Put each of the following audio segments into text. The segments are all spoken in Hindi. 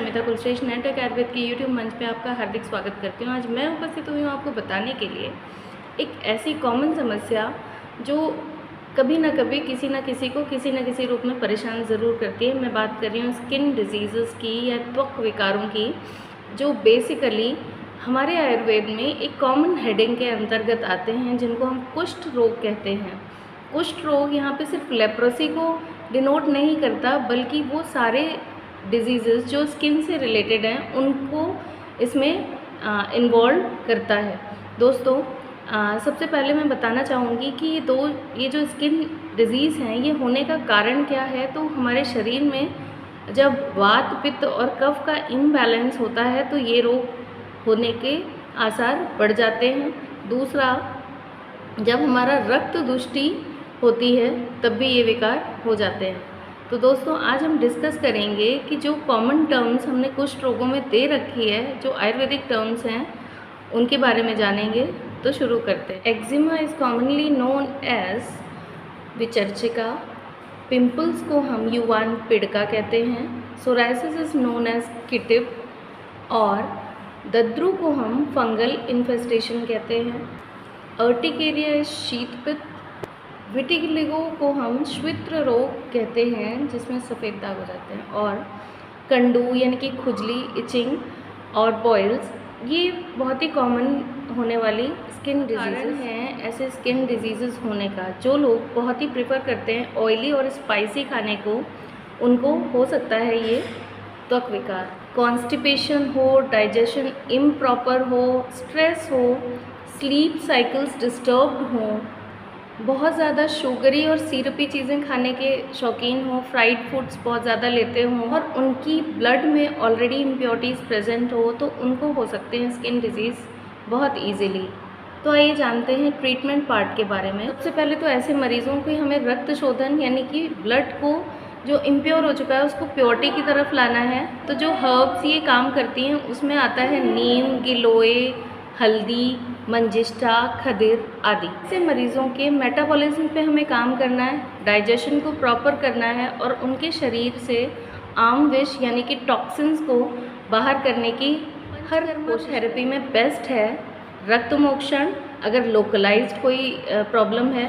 अमिता कुलश्रेष्ठ नेटवर्क आयुर्वेद के यूट्यूब मंच पे आपका हार्दिक स्वागत करती हूँ। आज मैं उपस्थित हुई हूँ आपको बताने के लिए एक ऐसी कॉमन समस्या जो कभी ना कभी किसी न किसी को किसी न किसी रूप में परेशान ज़रूर करती है। मैं बात कर रही हूँ स्किन डिजीज़ की या त्वक विकारों की, जो बेसिकली हमारे आयुर्वेद में एक कॉमन हेडिंग के अंतर्गत आते हैं, जिनको हम कुष्ठ रोग कहते हैं। कुष्ठ रोग यहाँ पे सिर्फ लेप्रोसी को डिनोट नहीं करता, बल्कि वो सारे डिजीज़ेस जो स्किन से रिलेटेड हैं उनको इसमें इन्वॉल्व करता है। दोस्तों, सबसे पहले मैं बताना चाहूँगी कि ये जो स्किन डिजीज़ हैं, ये होने का कारण क्या है। तो हमारे शरीर में जब वात, पित्त और कफ का इम्बैलेंस होता है तो ये रोग होने के आसार बढ़ जाते हैं। दूसरा, जब हमारा रक्त दुष्टि होती है तब भी ये विकार हो जाते हैं। तो दोस्तों, आज हम डिस्कस करेंगे कि जो कॉमन टर्म्स हमने कुष्ठ रोगों में दे रखी है, जो आयुर्वेदिक टर्म्स हैं, उनके बारे में जानेंगे। तो शुरू करते हैं। Eczema is commonly known as विचर्चिका, पिंपल्स को हम युवान पिड़का कहते हैं, सोराइसिस इज़ नोन एज किटिप और दद्रु को हम फंगल इन्फेस्टेशन कहते हैं। अर्टिकेरिया इज शीतपित्त, विटिलिगो को हम श्वित्र रोग कहते हैं जिसमें सफ़ेद दाग हो जाते हैं, और कंडू यानी कि खुजली, इचिंग और बॉयल्स, ये बहुत ही कॉमन होने वाली स्किन डिजीज़ हैं। ऐसे स्किन डिजीज़ होने का जो लोग बहुत ही प्रेफर करते हैं ऑयली और स्पाइसी खाने को, उनको हो सकता है ये त्वक विकार। कॉन्स्टिपेशन हो, डाइजेशन इम्प्रॉपर हो, स्ट्रेस हो, स्लीप साइकिल्स डिस्टर्ब्ड हों, बहुत ज़्यादा शुगरी और सिरपी चीज़ें खाने के शौकीन हों, फ्राइड फूड्स बहुत ज़्यादा लेते हों और उनकी ब्लड में ऑलरेडी इम्प्योरिटीज़ प्रेजेंट हो, तो उनको हो सकते हैं स्किन डिजीज़ बहुत इजीली। तो आइए जानते हैं ट्रीटमेंट पार्ट के बारे में। सबसे पहले तो ऐसे मरीज़ों को हमें रक्त शोधन यानी कि ब्लड को जो इम्प्योर हो चुका है उसको प्योरिटी की तरफ लाना है। तो जो हर्ब्स ये काम करती हैं उसमें आता है नीम, गिलोय, हल्दी, मंजिष्ठा, खदिर आदि। ऐसे मरीज़ों के मेटाबॉलिज्म पे हमें काम करना है, डाइजेशन को प्रॉपर करना है और उनके शरीर से आम विष यानी कि टॉक्सिन्स को बाहर करने की हर थेरेपी में बेस्ट है रक्त मोक्षण। अगर लोकलाइज्ड कोई प्रॉब्लम है,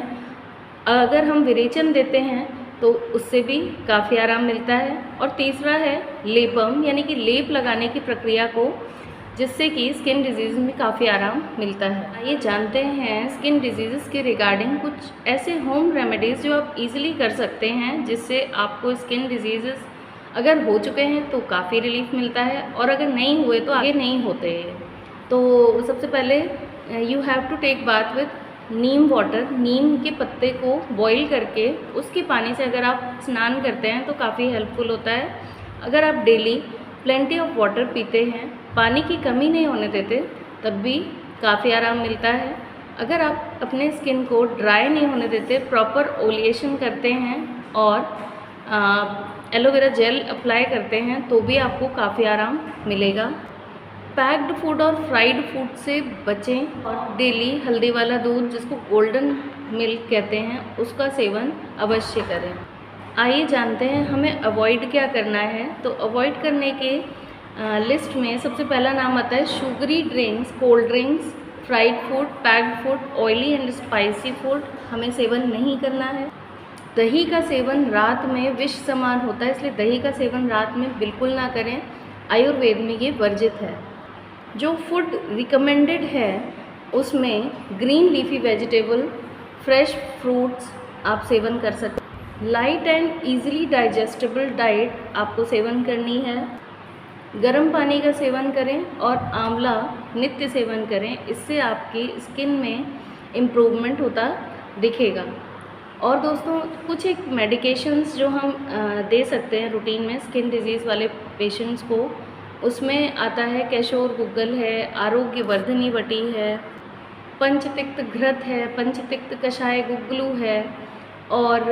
अगर हम विरेचन देते हैं तो उससे भी काफ़ी आराम मिलता है। और तीसरा है लेपम यानी कि लेप लगाने की प्रक्रिया को, जिससे कि स्किन डिजीज़ में काफ़ी आराम मिलता है। आइए जानते हैं स्किन डिजीज़ के रिगार्डिंग कुछ ऐसे होम रेमेडीज़ जो आप इजीली कर सकते हैं, जिससे आपको स्किन डिजीज़ अगर हो चुके हैं तो काफ़ी रिलीफ मिलता है और अगर नहीं हुए तो आगे नहीं होते। तो सबसे पहले you have to take bath with neem water. Neem के पत्ते को बॉईल करके उसके पानी से अगर आप स्नान करते हैं तो काफ़ी हेल्पफुल होता है। अगर आप डेली प्लेंटी ऑफ वाटर पीते हैं, पानी की कमी नहीं होने देते, तब भी काफ़ी आराम मिलता है। अगर आप अपने स्किन को ड्राई नहीं होने देते, प्रॉपर ओलिएशन करते हैं और एलोवेरा जेल अप्लाई करते हैं, तो भी आपको काफ़ी आराम मिलेगा। पैक्ड फूड और फ्राइड फूड से बचें और डेली हल्दी वाला दूध, जिसको गोल्डन मिल्क कहते हैं, उसका सेवन अवश्य करें। आइए जानते हैं हमें अवॉइड क्या करना है। तो अवॉइड करने के लिस्ट में सबसे पहला नाम आता है sugary drinks, cold drinks, fried food, packed food, oily and spicy food हमें सेवन नहीं करना है। दही का सेवन रात में विष समान होता है, इसलिए दही का सेवन रात में बिल्कुल ना करें। आयुर्वेद में ये वर्जित है। जो फूड रिकमेंडेड है उसमें green leafy vegetable, fresh fruits आप सेवन कर सकते हैं। Light and easily digestible diet आपको सेवन करनी है। गर्म पानी का सेवन करें और आंवला नित्य सेवन करें, इससे आपकी स्किन में इम्प्रूवमेंट होता दिखेगा। और दोस्तों, कुछ एक मेडिकेशंस जो हम दे सकते हैं रूटीन में स्किन डिजीज़ वाले पेशेंट्स को, उसमें आता है कैशोर गुग्गल है, आरोग्य वर्धनी वटी है, पंचतिक्त घृत है, पंचतिक्त कषाय गुग्गलू है और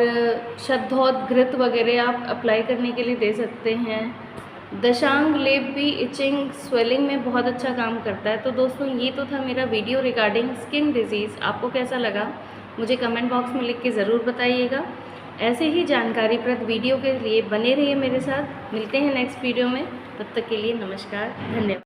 शद्धौत घृत वगैरह आप अप्लाई करने के लिए दे सकते हैं। दशांग लेप भी इचिंग, स्वेलिंग में बहुत अच्छा काम करता है। तो दोस्तों, ये तो था मेरा वीडियो रिगार्डिंग स्किन डिजीज़। आपको कैसा लगा मुझे कमेंट बॉक्स में लिख के ज़रूर बताइएगा। ऐसे ही जानकारीप्रद वीडियो के लिए बने रहिए मेरे साथ। मिलते हैं नेक्स्ट वीडियो में, तब तक के लिए नमस्कार, धन्यवाद।